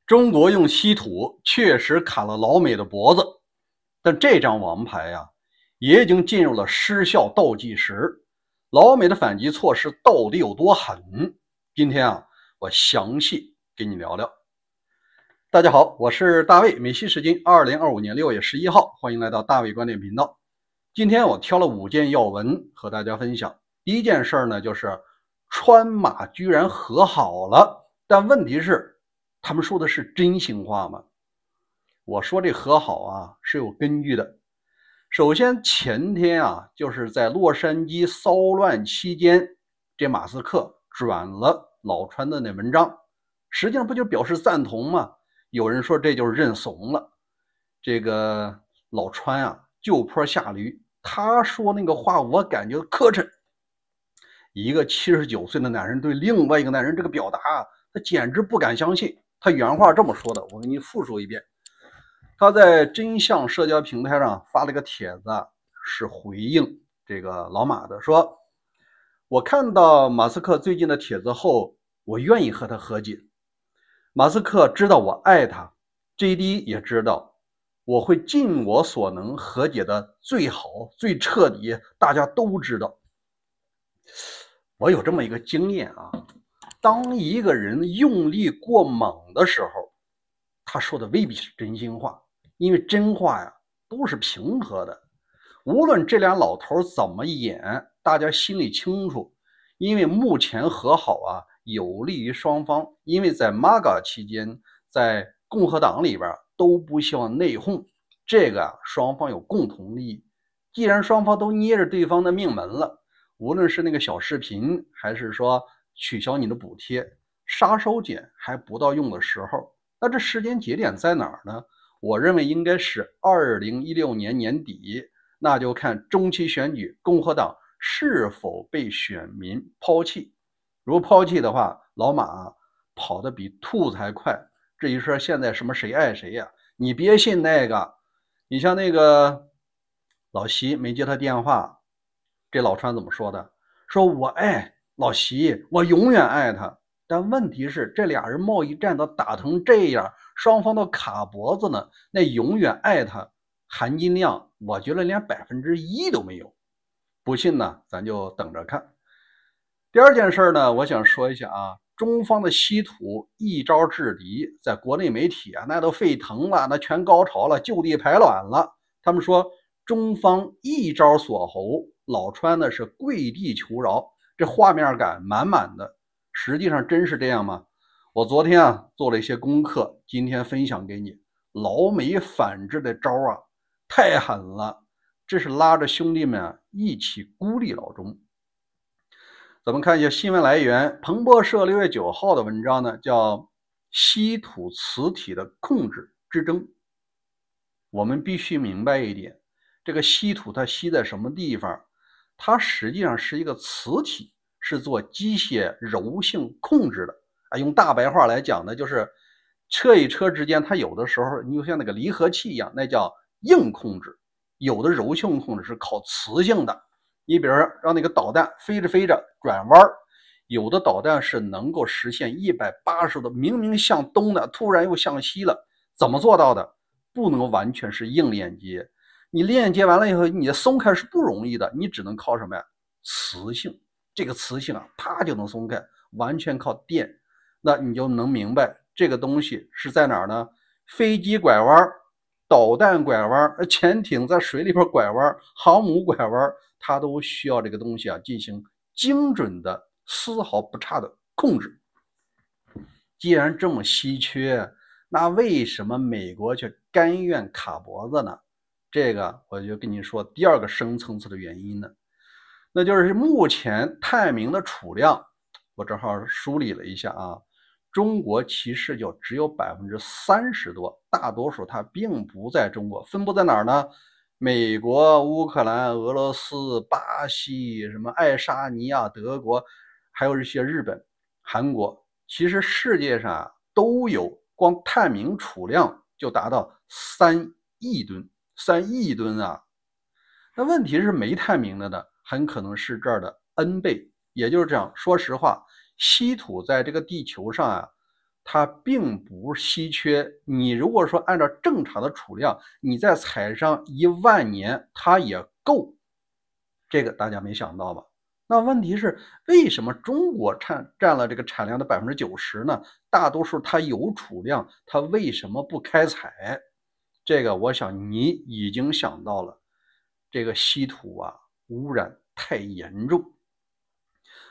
中国用稀土确实砍了老美的脖子，但这张王牌呀，也已经进入了失效倒计时。老美的反击措施到底有多狠？今天啊，我详细给你聊聊。大家好，我是大卫，美西时间2025年6月11号，欢迎来到大卫观点频道。今天我挑了5件要闻和大家分享。第一件事呢，就是川马居然和好了，但问题是，他们说的是真心话吗？我说这和好啊是有根据的。首先前天啊，就是在洛杉矶骚乱期间，这马斯克转了老川的那文章，实际上不就表示赞同吗？有人说这就是认怂了。这个老川啊，就坡下驴，他说那个话我感觉磕碜。一个79岁的男人对另外一个男人这个表达，他简直不敢相信。他原话这么说的，我给你复述一遍。他在真相社交平台上发了个帖子，是回应这个老马的，说我看到马斯克最近的帖子后，我愿意和他和解。马斯克知道我爱他， JD 也知道我会尽我所能和解的最好最彻底，大家都知道。我有这么一个经验啊，当一个人用力过猛的时候，他说的未必是真心话，因为真话呀都是平和的。无论这俩老头怎么演，大家心里清楚，因为目前和好啊有利于双方，因为在 MAGA 期间，在共和党里边都不希望内讧，这个啊双方有共同利益。既然双方都捏着对方的命门了，无论是那个小视频，还是说取消你的补贴，杀手锏还不到用的时候，那这时间节点在哪儿呢？我认为应该是2016年年底，那就看中期选举共和党是否被选民抛弃。如果抛弃的话，老马跑得比兔子还快。至于说现在什么谁爱谁呀，你别信那个。你像那个老习没接他电话，这老川怎么说的？说我爱老习，我永远爱他。但问题是，这俩人贸易战都打成这样，双方都卡脖子呢，那永远爱他含金量，我觉得连1%都没有。不信呢，咱就等着看。第二件事呢，我想说一下啊，中方的稀土一招制敌，在国内媒体啊，那都沸腾了，那全高潮了，就地排卵了。他们说中方一招锁喉，老川呢是跪地求饶，这画面感满满的。实际上真是这样吗？我昨天啊做了一些功课，今天分享给你。老美反制的招啊，太狠了，这是拉着兄弟们啊一起孤立老中。咱们看一下新闻来源，彭博社6月9号的文章呢，叫稀土磁体的控制之争。我们必须明白一点，这个稀土它吸在什么地方？它实际上是一个磁体，是做机械柔性控制的啊。用大白话来讲呢，就是车与车之间，它有的时候你就像那个离合器一样，那叫硬控制；有的柔性控制是靠磁性的。你比如说让那个导弹飞着飞着转弯，有的导弹是能够实现180度，明明向东的，突然又向西了，怎么做到的？不能完全是硬链接，你链接完了以后，你松开是不容易的，你只能靠什么呀？磁性，这个磁性啊，啪就能松开，完全靠电。那你就能明白这个东西是在哪儿呢？飞机拐弯，导弹拐弯，潜艇在水里边拐弯，航母拐弯，它都需要这个东西啊进行精准的、丝毫不差的控制。既然这么稀缺，那为什么美国却甘愿卡脖子呢？这个我就跟你说第二个深层次的原因呢，那就是目前探明的储量，我正好梳理了一下啊，中国其实就只有30%多，大多数它并不在中国，分布在哪儿呢？美国、乌克兰、俄罗斯、巴西、什么爱沙尼亚、德国，还有一些日本、韩国。其实世界上都有，光探明储量就达到3亿吨，3亿吨啊！那问题是没探明的呢，很可能是这儿的 N 倍。也就是这样，说实话，稀土在这个地球上啊，它并不稀缺。你如果说按照正常的储量，你再采上1万年，它也够。这个大家没想到吧？那问题是，为什么中国占了这个产量的90%呢？大多数它有储量，它为什么不开采？这个我想你已经想到了，这个稀土啊，污染太严重。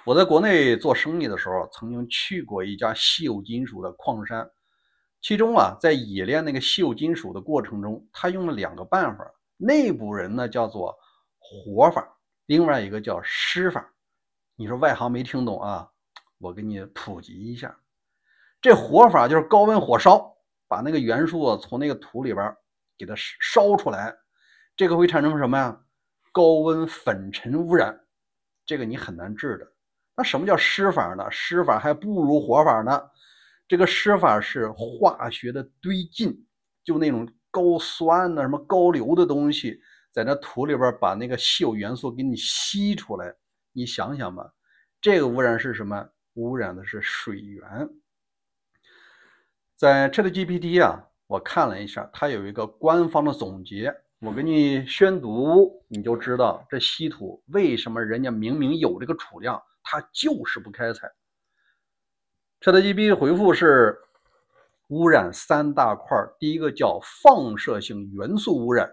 我在国内做生意的时候，曾经去过一家稀有金属的矿山，其中啊，在冶炼那个稀有金属的过程中，他用了2个办法，内部人呢叫做活法，另外一个叫湿法。你说外行没听懂啊？我给你普及一下，这活法就是高温火烧，把那个元素从那个土里边给它烧出来，这个会产生什么呀？高温粉尘污染，这个你很难治的。那什么叫湿法呢？湿法还不如活法呢。这个湿法是化学的堆进，就那种高酸的什么高硫的东西，在那土里边把那个稀有元素给你吸出来。你想想吧，这个污染是什么？污染的是水源。在 ChatGPT 啊，我看了一下，它有一个官方的总结，我给你宣读，你就知道这稀土为什么人家明明有这个储量，它就是不开采。ChatGPT 回复是污染3大块，第一个叫放射性元素污染，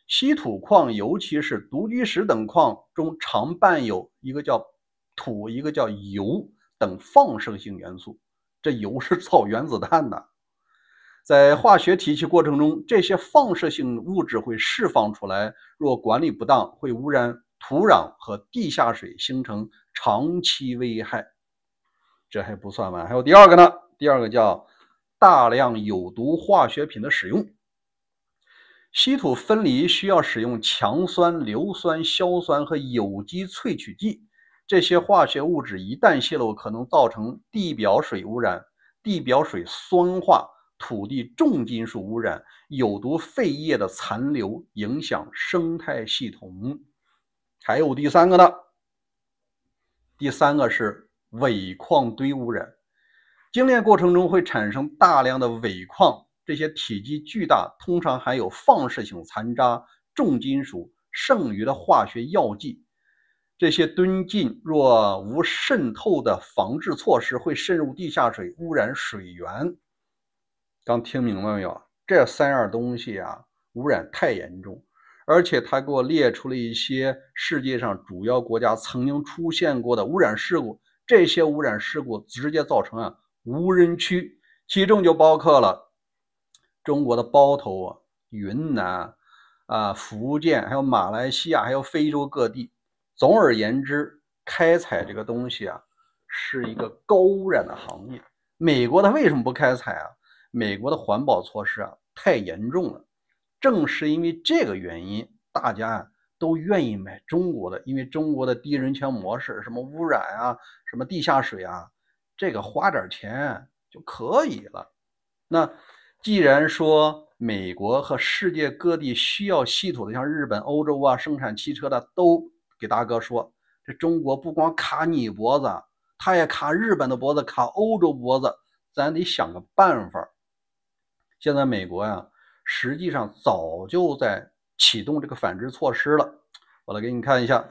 稀土矿尤其是独居石等矿中常伴有一个叫土，一个叫铀等放射性元素，这铀是造原子弹的。在化学提取过程中，这些放射性物质会释放出来，若管理不当，会污染土壤和地下水，形成长期危害。这还不算完，还有第2个呢。第2个叫大量有毒化学品的使用。稀土分离需要使用强酸、硫酸、硝酸和有机萃取剂，这些化学物质一旦泄露，可能造成地表水污染、地表水酸化、土地重金属污染、有毒废液的残留，影响生态系统。还有第3个呢。第3个是伪矿堆污染，精炼过程中会产生大量的伪矿，这些体积巨大，通常含有放射性残渣、重金属、剩余的化学药剂。这些蹲进若无渗透的防治措施，会渗入地下水，污染水源。刚听明白没有？这3样东西啊，污染太严重。而且他给我列出了一些世界上主要国家曾经出现过的污染事故，这些污染事故直接造成无人区，其中就包括了中国的包头、云南、福建，还有马来西亚，还有非洲各地。总而言之，开采这个东西啊，是一个高污染的行业。美国它为什么不开采啊？美国的环保措施啊太严重了。正是因为这个原因，大家都愿意买中国的，因为中国的低人权模式，什么污染啊，什么地下水啊，这个花点钱就可以了。那既然说美国和世界各地需要稀土的，像日本、欧洲啊，生产汽车的都给大哥说，这中国不光卡你脖子，他也卡日本的脖子，卡欧洲脖子，咱得想个办法。现在美国呀，实际上早就在启动这个反制措施了。我来给你看一下，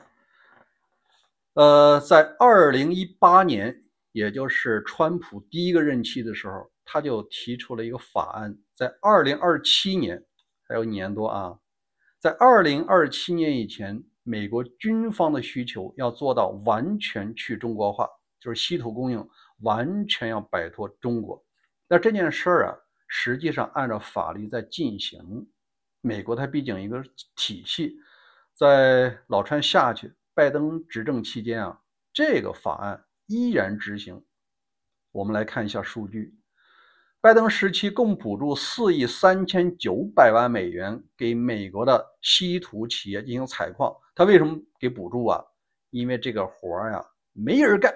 在2018年，也就是川普第1个任期的时候，他就提出了一个法案，在2027年，还有1年多啊，在2027年以前，美国军方的需求要做到完全去中国化，就是稀土供应完全要摆脱中国。那这件事啊，实际上按照法律在进行。美国它毕竟一个体系，在老川下去，拜登执政期间啊，这个法案依然执行。我们来看一下数据，拜登时期共补助4亿3900万美元给美国的稀土企业进行采矿。他为什么给补助啊？因为这个活呀没人干，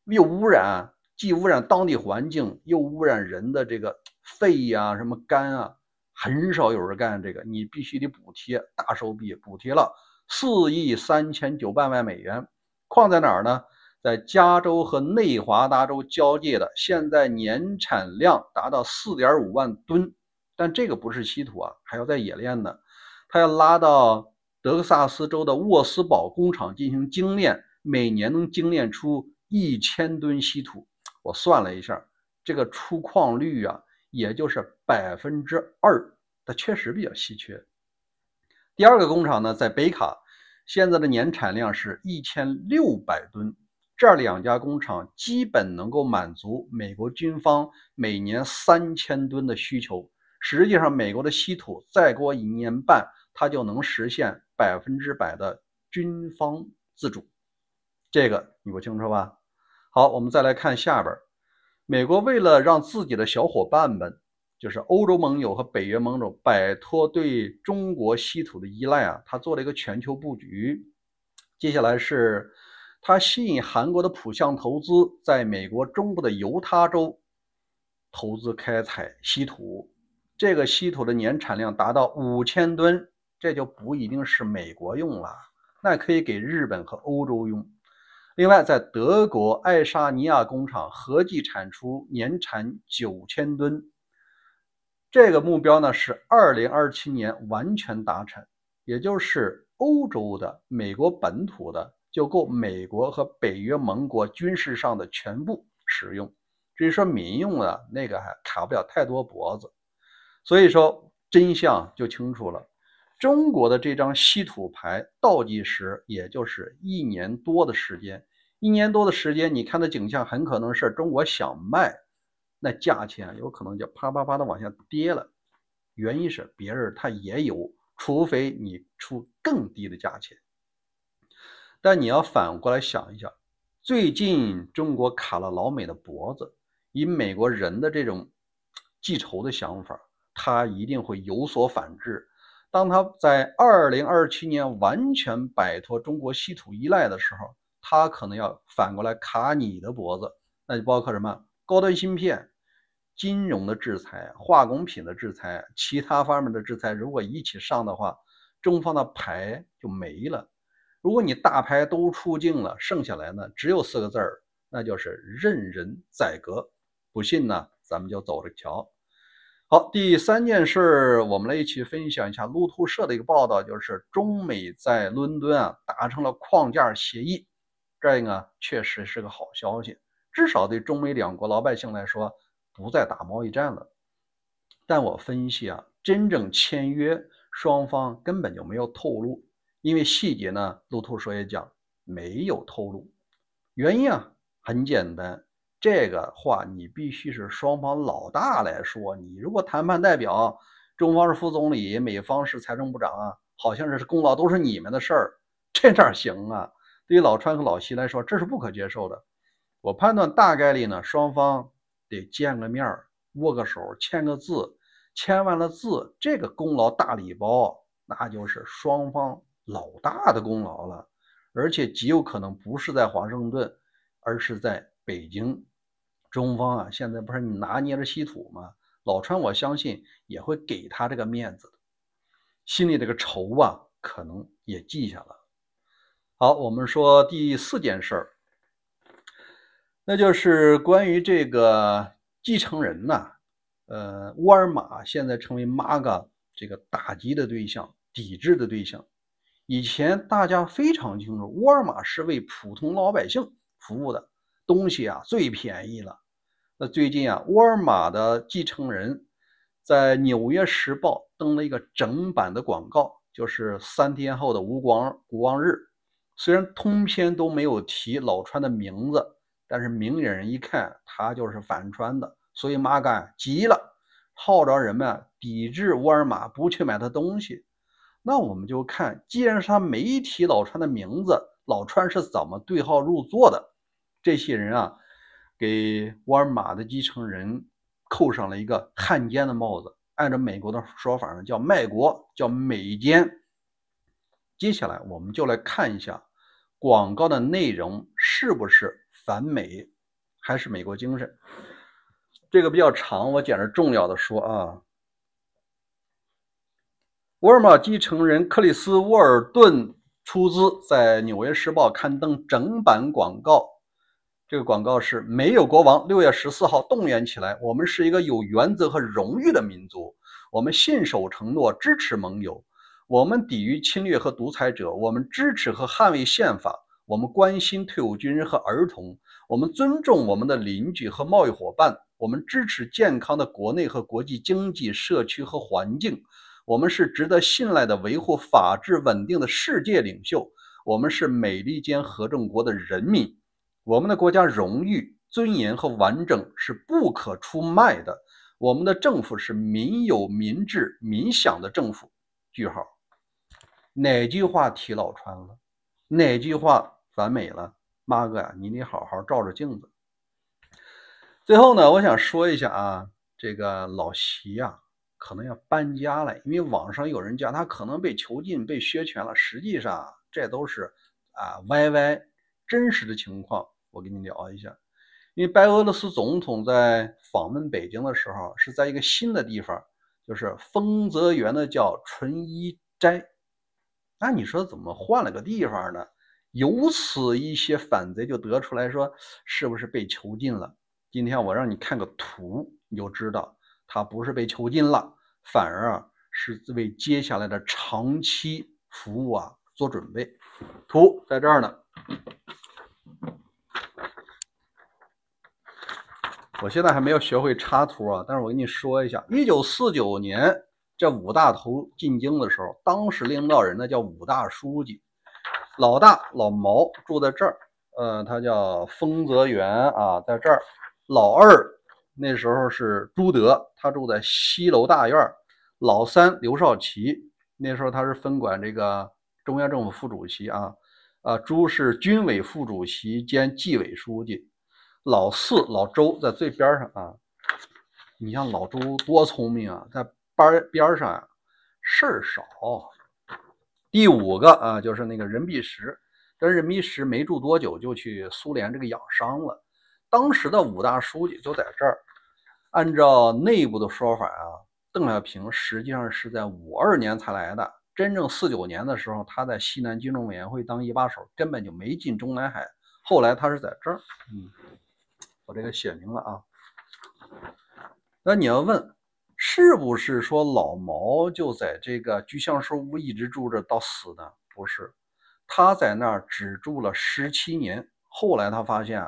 又污染，既污染当地环境，又污染人的这个肺呀、什么肝啊，很少有人干这个，你必须得补贴，大手笔补贴了4亿3900万美元。矿在哪儿呢？在加州和内华达州交界的，现在年产量达到 4.5 万吨，但这个不是稀土啊，还要再冶炼呢。它要拉到德克萨斯州的沃斯堡工厂进行精炼，每年能精炼出1000吨稀土。我算了一下，这个出矿率啊，也就是2%，它确实比较稀缺。第二个工厂呢，在北卡，现在的年产量是1600吨。这2家工厂基本能够满足美国军方每年3000吨的需求。实际上，美国的稀土再过1年半，它就能实现100%的军方自主。这个你不清楚吧？好，我们再来看下边。美国为了让自己的小伙伴们，就是欧洲盟友和北约盟友摆脱对中国稀土的依赖啊，他做了一个全球布局。接下来是他吸引韩国的浦项投资，在美国中部的犹他州投资开采稀土，这个稀土的年产量达到5000吨，这就不一定是美国用了，那可以给日本和欧洲用。另外，在德国爱沙尼亚工厂合计产出年产9000吨，这个目标呢是2027年完全达成，也就是欧洲的、美国本土的就够美国和北约盟国军事上的全部使用。至于说民用的那个还卡不了太多脖子，所以说真相就清楚了。中国的这张稀土牌倒计时也就是1年多的时间，1年多的时间，你看的景象很可能是中国想卖，那价钱有可能就啪啪啪的往下跌了。原因是别人他也有，除非你出更低的价钱。但你要反过来想一想，最近中国卡了老美的脖子，以美国人的这种记仇的想法，他一定会有所反制。当他在2027年完全摆脱中国稀土依赖的时候，他可能要反过来卡你的脖子，那就包括什么高端芯片、金融的制裁、化工品的制裁、其他方面的制裁，如果一起上的话，中方的牌就没了。如果你大牌都出境了，剩下来呢只有4个字儿，那就是任人宰割。不信呢，咱们就走着瞧。好，第3件事，我们来一起分享一下路透社的一个报道，就是中美在伦敦啊达成了框架协议，这个确实是个好消息，至少对中美两国老百姓来说不再打贸易战了。但我分析啊，真正签约双方根本就没有透露，因为细节呢，路透社也讲没有透露。原因啊很简单，这个话你必须是双方老大来说，你如果谈判代表，中方是副总理，美方是财政部长啊，好像是功劳都是你们的事儿，这哪行啊？对于老川和老习来说，这是不可接受的。我判断大概率呢，双方得见个面，握个手，签个字，签完了字，这个功劳大礼包，那就是双方老大的功劳了，而且极有可能不是在华盛顿，而是在北京。中方啊，现在不是拿捏着稀土吗？老川我相信也会给他这个面子的，心里这个仇啊，可能也记下了。好，我们说第4件事儿，那就是关于这个继承人呐，沃尔玛现在成为 MAGA 这个打击的对象、抵制的对象。以前大家非常清楚，沃尔玛是为普通老百姓服务的，东西啊最便宜了。那最近啊，沃尔玛的继承人在《纽约时报》登了一个整版的广告，就是3天后的国光日。虽然通篇都没有提老川的名字，但是明眼人一看，他就是反川的，所以MAGA急了，号召人们抵制沃尔玛，不去买他东西。那我们就看，既然是他没提老川的名字，老川是怎么对号入座的？这些人啊，给沃尔玛的继承人扣上了一个汉奸的帽子，按照美国的说法呢，叫卖国，叫美奸。接下来我们就来看一下广告的内容是不是反美，还是美国精神。这个比较长，我捡着重要的说啊。沃尔玛继承人克里斯·沃尔顿出资在《纽约时报》刊登整版广告，这个广告是没有国王，6月14号动员起来，我们是一个有原则和荣誉的民族，我们信守承诺，支持盟友，我们抵御侵略和独裁者，我们支持和捍卫宪法，我们关心退伍军人和儿童，我们尊重我们的邻居和贸易伙伴，我们支持健康的国内和国际经济、社区和环境，我们是值得信赖的维护法治稳定的世界领袖，我们是美利坚合众国的人民。我们的国家荣誉、尊严和完整是不可出卖的。我们的政府是民有、民治、民享的政府。句号。哪句话提老川了？哪句话反美了？妈哥呀，你得好好照着镜子。最后呢，我想说一下啊，这个老习啊，可能要搬家了，因为网上有人讲他可能被囚禁、被削权了，实际上这都是歪，真实的情况。我跟你聊一下，因为白俄罗斯总统在访问北京的时候，是在一个新的地方，就是丰泽园的叫纯一斋。那你说怎么换了个地方呢？由此一些反贼就得出来说，是不是被囚禁了？今天我让你看个图，你就知道他不是被囚禁了，反而是为接下来的长期服务做准备。图在这儿呢。我现在还没有学会插图但是我跟你说一下，1949年这5大头进京的时候，当时领导人呢叫5大书记，老大老毛住在这儿，他叫丰泽园在这儿。老二那时候是朱德，他住在西楼大院。老三刘少奇，那时候他是分管这个中央政府副主席朱是军委副主席兼纪委书记。老四老周在最边上你像老周多聪明在边上事儿少。第5个就是那个任弼时，但任弼时没住多久就去苏联这个养伤了。当时的5大书记就在这儿。按照内部的说法邓小平实际上是在52年才来的，真正49年的时候他在西南军政委员会当一把手，根本就没进中南海。后来他是在这儿我这个写明了那你要问是不是说老毛就在这个居相书屋一直住着到死呢？不是，他在那儿只住了17年。后来他发现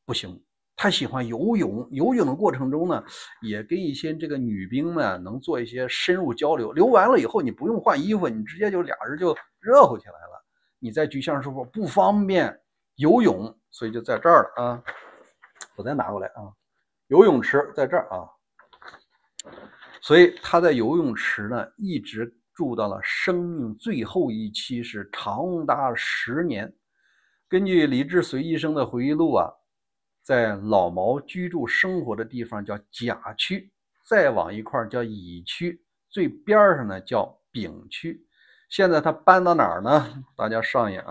不行，他喜欢游泳，游泳的过程中呢，也跟一些这个女兵们能做一些深入交流。流完了以后，你不用换衣服，你直接就俩人就热乎起来了。你在居相书屋不方便游泳，所以就在这儿了我再拿过来游泳池在这儿所以他在游泳池呢一直住到了生命最后一期，是长达10年。根据李志绥医生的回忆录在老毛居住生活的地方叫甲区，再往一块叫乙区，最边上呢叫丙区。现在他搬到哪儿呢？大家上眼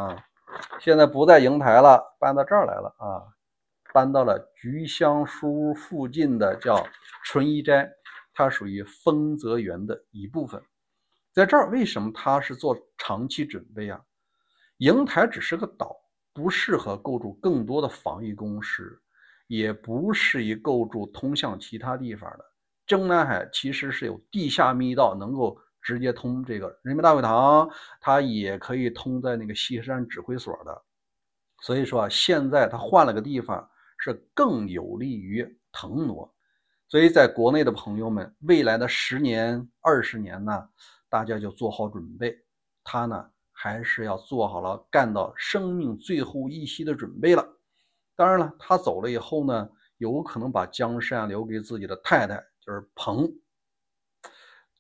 现在不在瀛台了，搬到这儿来了搬到了菊香书附近的叫纯一斋，它属于丰泽园的一部分。在这儿为什么它是做长期准备瀛台只是个岛，不适合构筑更多的防御工事，也不适宜构筑通向其他地方的。中南海其实是有地下密道能够直接通这个人民大会堂，它也可以通在那个西山指挥所的。所以说现在它换了个地方，是更有利于腾挪。所以在国内的朋友们，未来的10年、20年呢，大家就做好准备。他呢，还是要做好了干到生命最后一息的准备了。当然了，他走了以后呢，有可能把江山留给自己的太太，就是彭。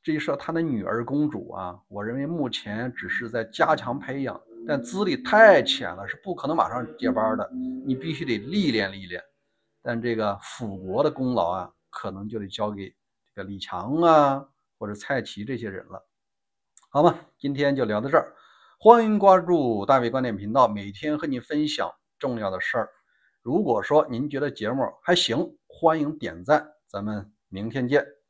至于说他的女儿公主我认为目前只是在加强培养，但资历太浅了，是不可能马上接班的，你必须得历练历练。但这个辅国的功劳可能就得交给这个李强或者蔡奇这些人了。好吗？今天就聊到这儿，欢迎关注大卫观点频道，每天和你分享重要的事儿。如果说您觉得节目还行，欢迎点赞，咱们明天见。